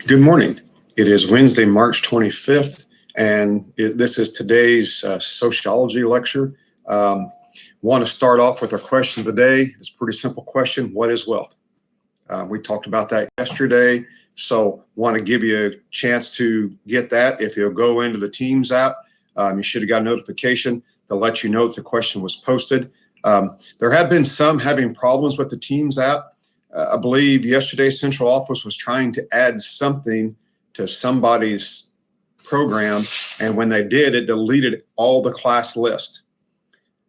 Good morning. It is Wednesday, March 25th, and this is today's sociology lecture. Want to start off with our question of the day. It's a pretty simple question. What is wealth? We talked about that yesterday, so want to give you a chance to get that. If you'll go into the Teams app, you should have got a notification to let you know that the question was posted. There have been some having problems with the Teams app. I believe yesterday central office was trying to add something to somebody's program, and when they did, it deleted all the class list.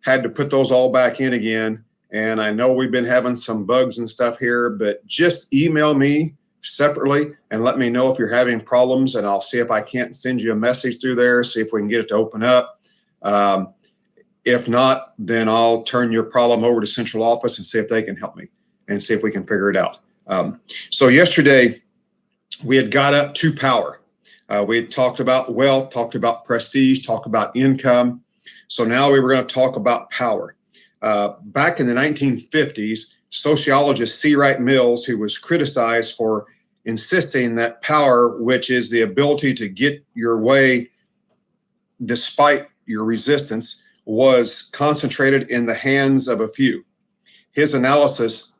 Had to put those all back in again, and I know we've been having some bugs and stuff here, but just email me separately and let me know if you're having problems, and I'll see if I can't send you a message through there, see if we can get it to open up. If not, then I'll turn your problem over to central office and see if they can help me and see if we can figure it out. So yesterday, we had got up to power. We had talked about wealth, talked about prestige, talked about income. So now we were going to talk about power. Back in the 1950s, sociologist C. Wright Mills, who was criticized for insisting that power, which is the ability to get your way despite your resistance, was concentrated in the hands of a few. His analysis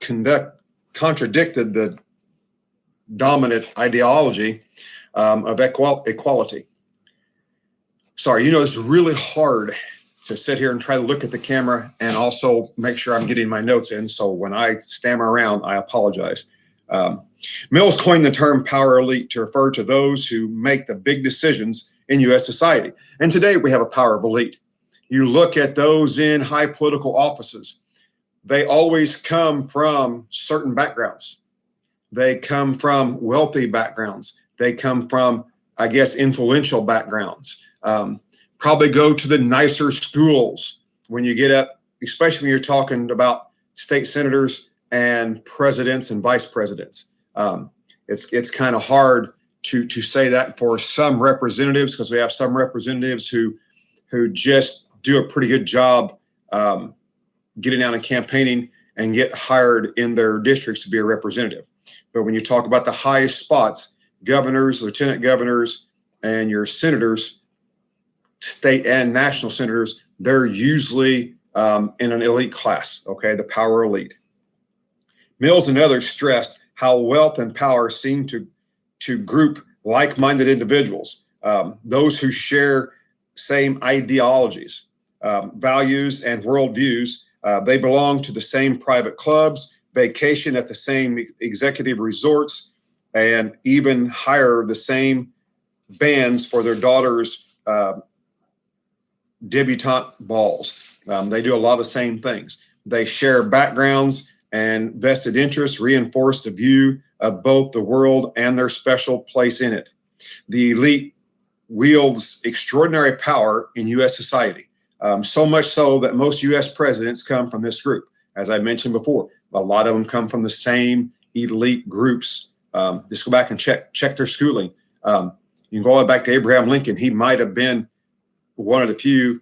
contradicted the dominant ideology of equality. Sorry, it's really hard to sit here and try to look at the camera and also make sure I'm getting my notes in. So when I stammer around, I apologize. Mills coined the term power elite to refer to those who make the big decisions in U.S. society. And today we have a power of elite. You look at those in high political offices. They always come from certain backgrounds. They come from wealthy backgrounds. They come from, influential backgrounds. Probably go to the nicer schools when you get up, especially when you're talking about state senators and presidents and vice presidents. It's kind of hard to say that for some representatives, because we have some representatives who just do a pretty good job getting out and campaigning and get hired in their districts to be a representative. But when you talk about the highest spots, governors, lieutenant governors, and your senators, state and national senators, they're usually in an elite class, okay, the power elite. Mills and others stressed how wealth and power seem to group like-minded individuals, those who share same ideologies, values, and worldviews. They belong to the same private clubs, vacation at the same executive resorts, and even hire the same bands for their daughters' debutante balls. They do a lot of the same things. They share backgrounds and vested interests, reinforce the view of both the world and their special place in it. The elite wields extraordinary power in U.S. society. So much so that most U.S. presidents come from this group. As I mentioned before, a lot of them come from the same elite groups. Just go back and check their schooling. You can go all the way back to Abraham Lincoln. He might have been one of the few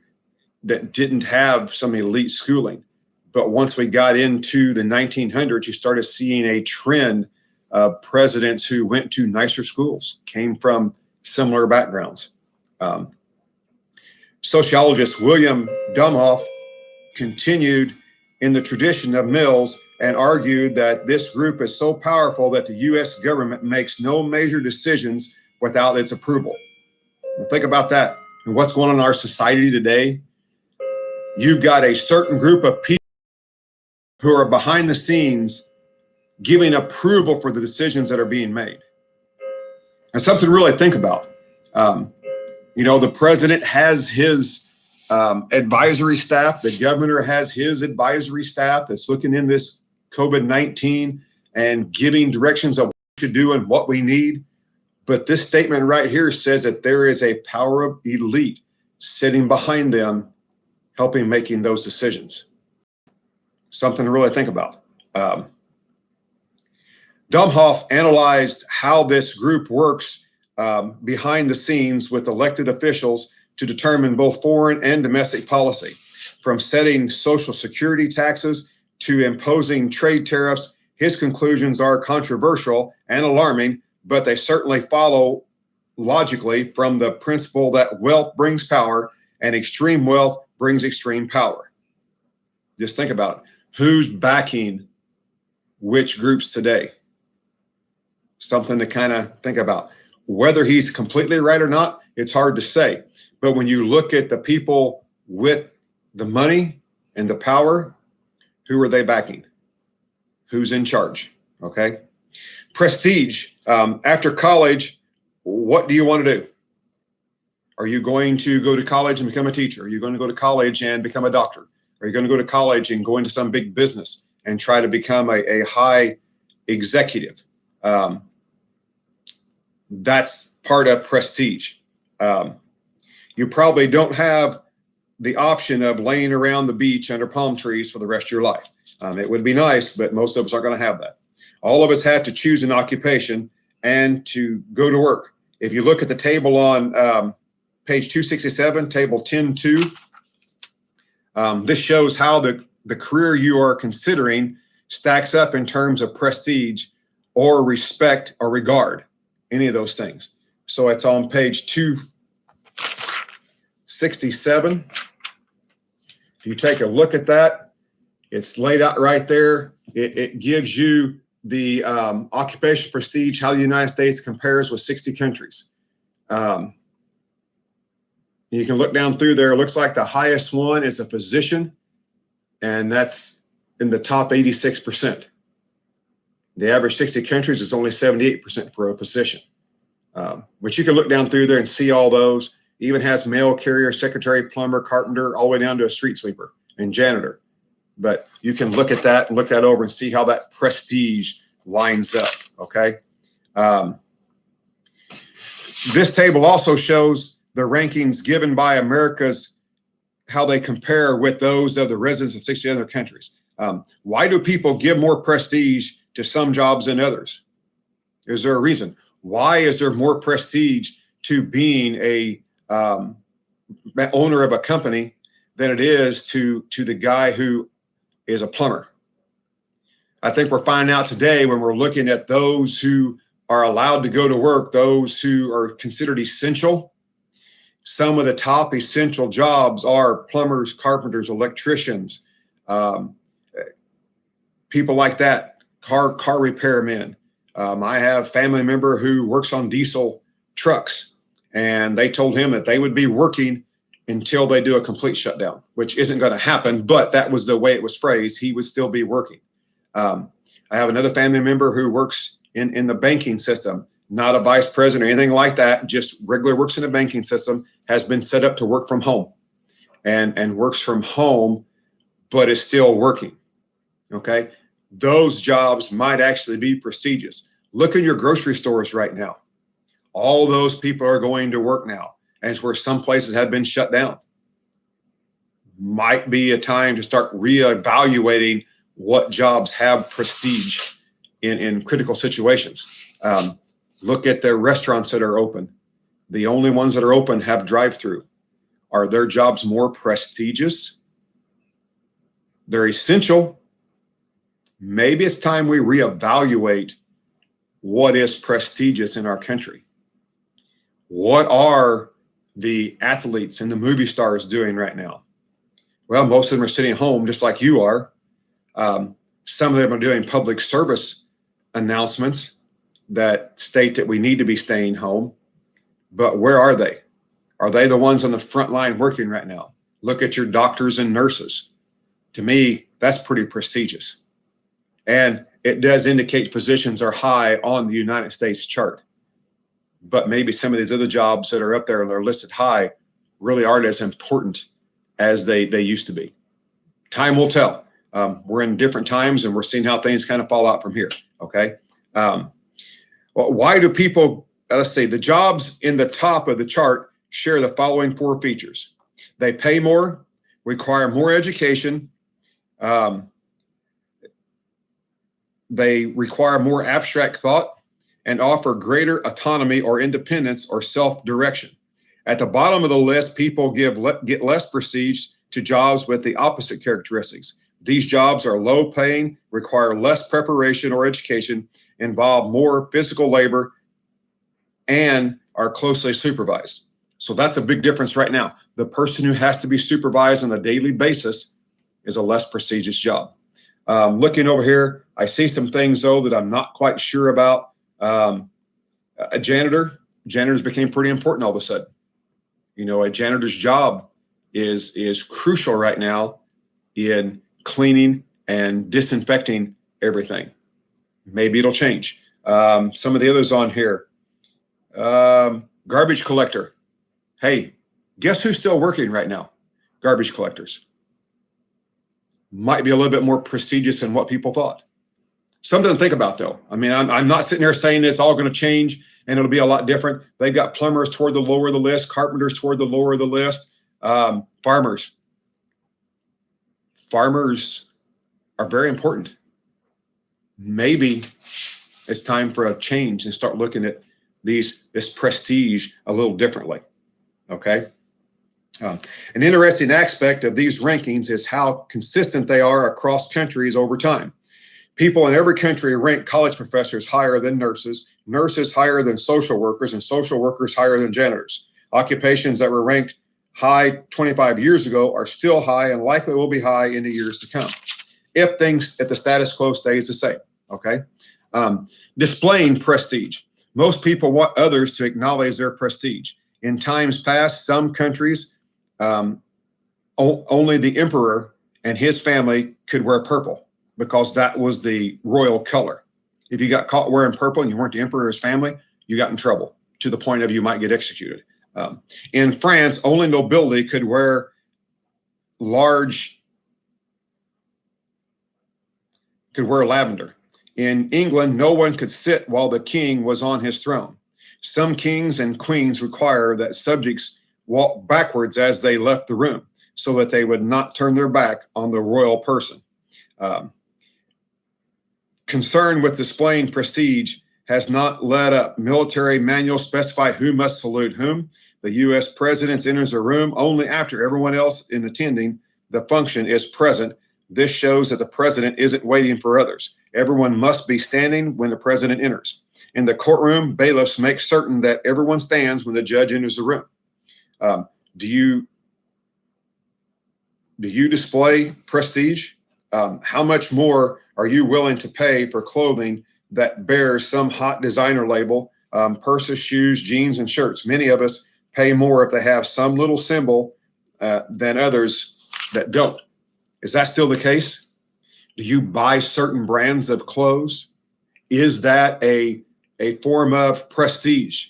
that didn't have some elite schooling. But once we got into the 1900s, you started seeing a trend of presidents who went to nicer schools, came from similar backgrounds. Sociologist William Domhoff continued in the tradition of Mills and argued that this group is so powerful that the U.S. government makes no major decisions without its approval. Now think about that and what's going on in our society today. You've got a certain group of people who are behind the scenes giving approval for the decisions that are being made. And something to really think about. The president has his advisory staff. The governor has his advisory staff that's looking in this COVID-19 and giving directions of what to do and what we need. But this statement right here says that there is a power of elite sitting behind them, helping making those decisions. Something to really think about. Domhoff analyzed how this group works behind the scenes with elected officials to determine both foreign and domestic policy, from setting Social Security taxes to imposing trade tariffs. His conclusions are controversial and alarming, but they certainly follow logically from the principle that wealth brings power and extreme wealth brings extreme power. Just think about it. Who's backing which groups today? Something to kind of think about. Whether he's completely right or not, it's hard to say. But when you look at the people with the money and the power, who are they backing? Who's in charge? Okay. Prestige. After college, what do you want to do? Are you going to go to college and become a teacher? Are you going to go to college and become a doctor? Are you going to go to college and go into some big business and try to become a high executive? That's part of prestige. You probably don't have the option of laying around the beach under palm trees for the rest of your life. It would be nice, but most of us aren't going to have that. All of us have to choose an occupation and to go to work. If you look at the table on page 267, table 10.2, this shows how the career you are considering stacks up in terms of prestige or respect or regard, any of those things. So it's on page 267. If you take a look at that, it's laid out right there. It gives you the occupation prestige, how the United States compares with 60 countries. You can look down through there. It looks like the highest one is a physician, and that's in the top 86%. The average 60 countries is only 78% for a physician. But you can look down through there and see all those. It even has mail carrier, secretary, plumber, carpenter, all the way down to a street sweeper and janitor. But you can look at that and look that over and see how that prestige lines up, okay? This table also shows the rankings given by America's, how they compare with those of the residents of 60 other countries. Why do people give more prestige to some jobs than others? Is there a reason? Why is there more prestige to being a owner of a company than it is to the guy who is a plumber? I think we're finding out today when we're looking at those who are allowed to go to work, those who are considered essential. Some of the top essential jobs are plumbers, carpenters, electricians, people like that, car repairmen. I have a family member who works on diesel trucks, and they told him that they would be working until they do a complete shutdown, which isn't going to happen, but that was the way it was phrased. He would still be working. I have another family member who works in the banking system, not a vice president or anything like that, just regularly works in the banking system, has been set up to work from home and works from home, but is still working, okay? Those jobs might actually be prestigious. Look in your grocery stores right now. All those people are going to work now, and it's where some places have been shut down. Might be a time to start reevaluating what jobs have prestige in critical situations. Look at the restaurants that are open. The only ones that are open have drive-through. Are their jobs more prestigious? They're essential. Maybe it's time we reevaluate what is prestigious in our country. What are the athletes and the movie stars doing right now? Well, most of them are sitting home just like you are. Some of them are doing public service announcements that state that we need to be staying home. But where are they? Are they the ones on the front line working right now? Look at your doctors and nurses. To me, that's pretty prestigious. And it does indicate positions are high on the United States chart. But maybe some of these other jobs that are up there and are listed high really aren't as important as they used to be. Time will tell. We're in different times, and we're seeing how things kind of fall out from here, okay? Why do people, let's see, the jobs in the top of the chart share the following 4 features. They pay more, require more education, they require more abstract thought, and offer greater autonomy or independence or self-direction. At the bottom of the list, people get less prestige to jobs with the opposite characteristics. These jobs are low paying, require less preparation or education, involve more physical labor, and are closely supervised. So that's a big difference right now. The person who has to be supervised on a daily basis is a less prestigious job. Looking over here, I see some things, though, that I'm not quite sure about. A janitors became pretty important all of a sudden. You know, a janitor's job is crucial right now in cleaning and disinfecting everything. Maybe it'll change. Some of the others on here. Garbage collector. Hey, guess who's still working right now? Garbage collectors. Might be a little bit more prestigious than what people thought. Something to think about, though. I mean, I'm not sitting there saying it's all going to change and it'll be a lot different. They've got plumbers toward the lower of the list, carpenters toward the lower of the list, farmers. Farmers are very important. Maybe it's time for a change and start looking at this prestige a little differently. Okay. An interesting aspect of these rankings is how consistent they are across countries over time. People in every country rank college professors higher than nurses, nurses higher than social workers, and social workers higher than janitors. Occupations that were ranked high 25 years ago are still high and likely will be high in the years to come if the status quo stays the same. Okay. Displaying prestige. Most people want others to acknowledge their prestige. In times past, some countries, only the emperor and his family could wear purple because that was the royal color. If you got caught wearing purple and you weren't the emperor's family, you got in trouble to the point of you might get executed. In France, only nobility could wear lavender. In England, no one could sit while the king was on his throne. Some kings and queens require that subjects walk backwards as they left the room so that they would not turn their back on the royal person. Concern with displaying prestige has not let up. Military manuals specify who must salute whom. The U.S. president enters a room only after everyone else in attending the function is present. This shows that the president isn't waiting for others. Everyone must be standing when the president enters. In the courtroom, bailiffs make certain that everyone stands when the judge enters the room. Do you display prestige? How much more are you willing to pay for clothing that bears some hot designer label, purses, shoes, jeans, and shirts? Many of us pay more if they have some little symbol than others that don't. Is that still the case? Do you buy certain brands of clothes? Is that a form of prestige?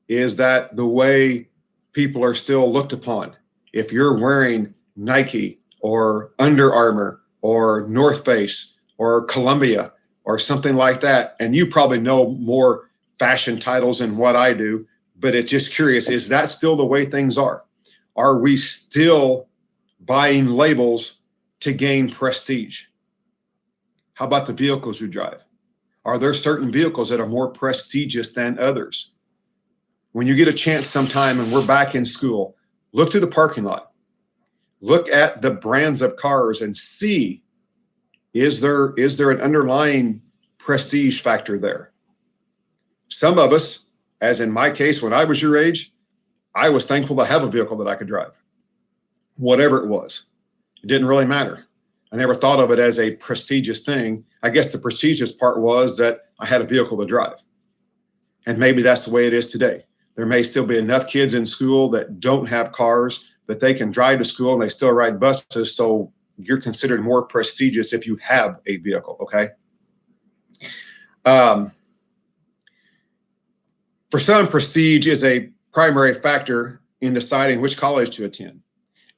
Is that the way people are still looked upon? If you're wearing Nike or Under Armour or North Face or Columbia or something like that, and you probably know more fashion titles than what I do, but it's just curious, is that still the way things are? Are we still buying labels to gain prestige? How about the vehicles you drive? Are there certain vehicles that are more prestigious than others? When you get a chance sometime and we're back in school, look to the parking lot. Look at the brands of cars and see, is there an underlying prestige factor there? Some of us, as in my case, when I was your age, I was thankful to have a vehicle that I could drive, whatever it was. It didn't really matter. I never thought of it as a prestigious thing. I guess the prestigious part was that I had a vehicle to drive. And maybe that's the way it is today. There may still be enough kids in school that don't have cars, that they can drive to school and they still ride buses. So you're considered more prestigious if you have a vehicle, okay? For some, prestige is a primary factor in deciding which college to attend.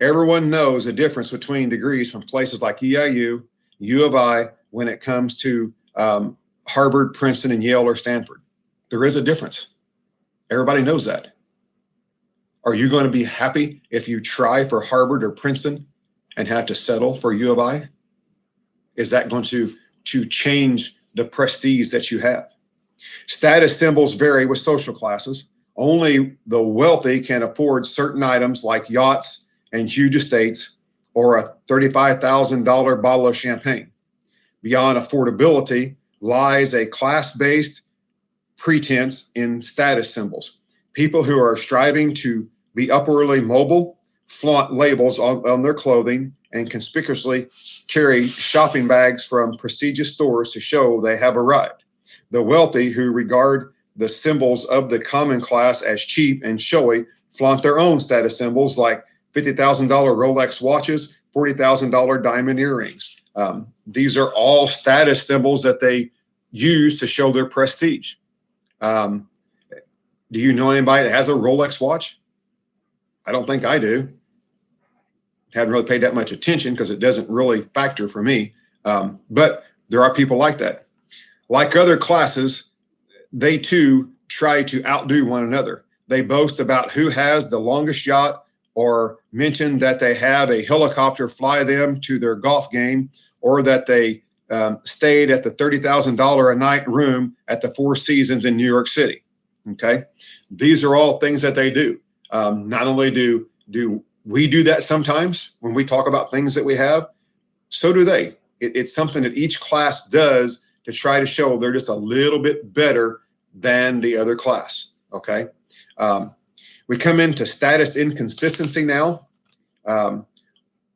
Everyone knows the difference between degrees from places like EIU, U of I, when it comes to Harvard, Princeton, and Yale or Stanford. There is a difference. Everybody knows that. Are you going to be happy if you try for Harvard or Princeton and have to settle for U of I? Is that going to change the prestige that you have? Status symbols vary with social classes. Only the wealthy can afford certain items like yachts and huge estates or a $35,000 bottle of champagne. Beyond affordability lies a class-based pretense in status symbols. People who are striving to be upwardly mobile flaunt labels on their clothing and conspicuously carry shopping bags from prestigious stores to show they have arrived. The wealthy, who regard the symbols of the common class as cheap and showy, flaunt their own status symbols like $50,000 Rolex watches, $40,000 diamond earrings. These are all status symbols that they use to show their prestige. Do you know anybody that has a Rolex watch? I don't think I do. Haven't really paid that much attention because it doesn't really factor for me. But there are people like that. Like other classes, they too try to outdo one another. They boast about who has the longest yacht, or mention that they have a helicopter fly them to their golf game, or that they stayed at the $30,000 a night room at the Four Seasons in New York City. Okay, these are all things that they do. Not only do we do that sometimes when we talk about things that we have, so do they. It's something that each class does to try to show they're just a little bit better than the other class. Okay, we come into status inconsistency now.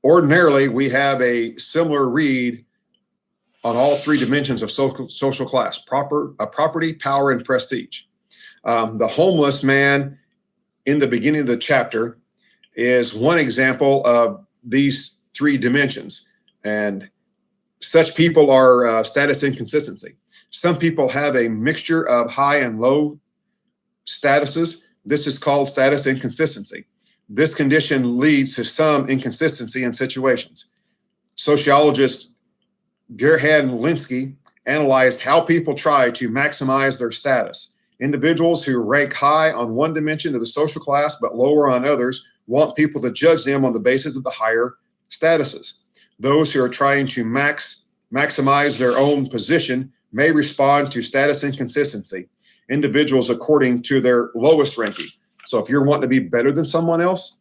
Ordinarily, we have a similar read on all three dimensions of social class: property, power, and prestige. The homeless man in the beginning of the chapter is one example of these three dimensions. And such people are status inconsistency. Some people have a mixture of high and low statuses. This is called status inconsistency. This condition leads to some inconsistency in situations. Sociologist Gerhard Linsky analyzed how people try to maximize their status. Individuals who rank high on one dimension of the social class but lower on others want people to judge them on the basis of the higher statuses. Those who are trying to maximize their own position may respond to status inconsistency. Individuals according to their lowest ranking. So if you're wanting to be better than someone else,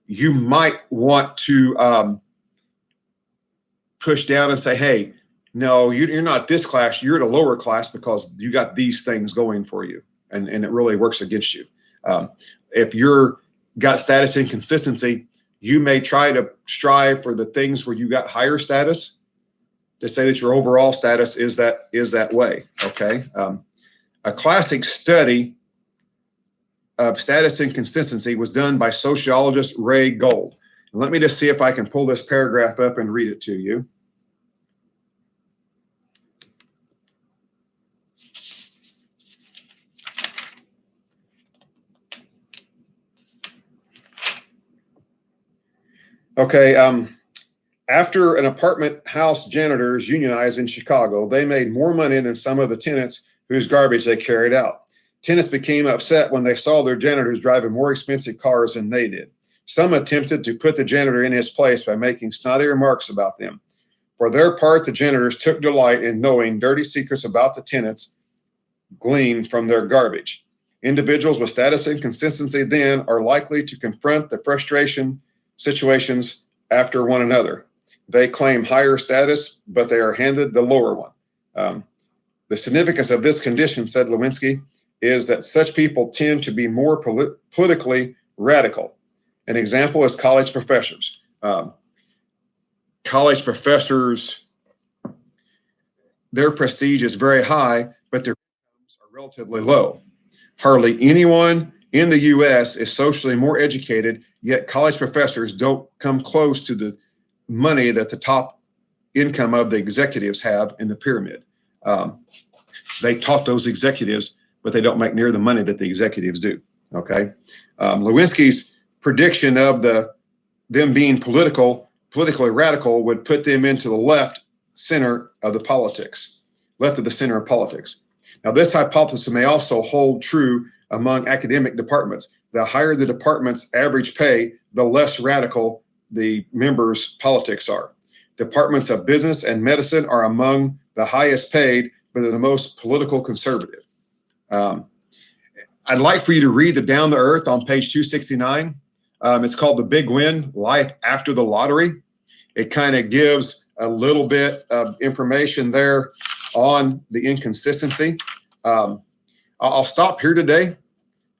you might want to push down and say, hey, no, you're not this class, you're at a lower class because you got these things going for you. And it really works against you. If you're got status inconsistency, you may try to strive for the things where you got higher status to say that your overall status is that way. Okay. A classic study of status inconsistency was done by sociologist Ray Gold. And let me just see if I can pull this paragraph up and read it to you. Okay, after an apartment house janitors unionized in Chicago, they made more money than some of the tenants whose garbage they carried out. Tenants became upset when they saw their janitors driving more expensive cars than they did. Some attempted to put the janitor in his place by making snotty remarks about them. For their part, the janitors took delight in knowing dirty secrets about the tenants gleaned from their garbage. Individuals with status inconsistency then are likely to confront the frustration situations after one another. They claim higher status, but they are handed the lower one. The significance of this condition, said Lewinsky, is that such people tend to be more politically radical. An example is college professors. College professors, their prestige is very high, but their incomes are relatively low. Hardly anyone in the U.S. is socially more educated, yet college professors don't come close to the money that the top income of the executives have in the pyramid. They taught those executives, but they don't make near the money that the executives do. Okay, Lewinsky's prediction of them being politically radical would put them into the left of the center of politics. Now, this hypothesis may also hold true among academic departments. The higher the department's average pay, the less radical the members' politics are. Departments of business and medicine are among the highest paid, but they're the most political conservative. I'd like for you to read the Down to Earth on page 269. It's called The Big Win, Life After the Lottery. It kind of gives a little bit of information there on the inconsistency. I'll stop here today,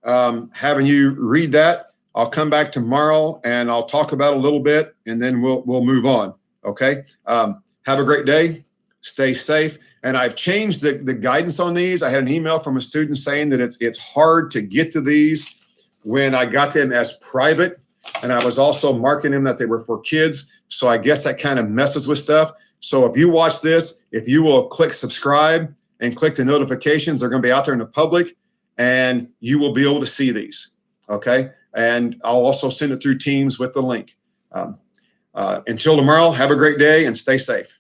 having you read that. I'll come back tomorrow and I'll talk about it a little bit, and then we'll move on. Okay. Have a great day. Stay safe. And I've changed the guidance on these. I had an email from a student saying that it's hard to get to these when I got them as private, and I was also marking them that they were for kids. So I guess that kind of messes with stuff. So if you watch this, if you will click subscribe and click the notifications, they're going to be out there in the public, and you will be able to see these. Okay. And I'll also send it through Teams with the link. Until tomorrow, have a great day and stay safe.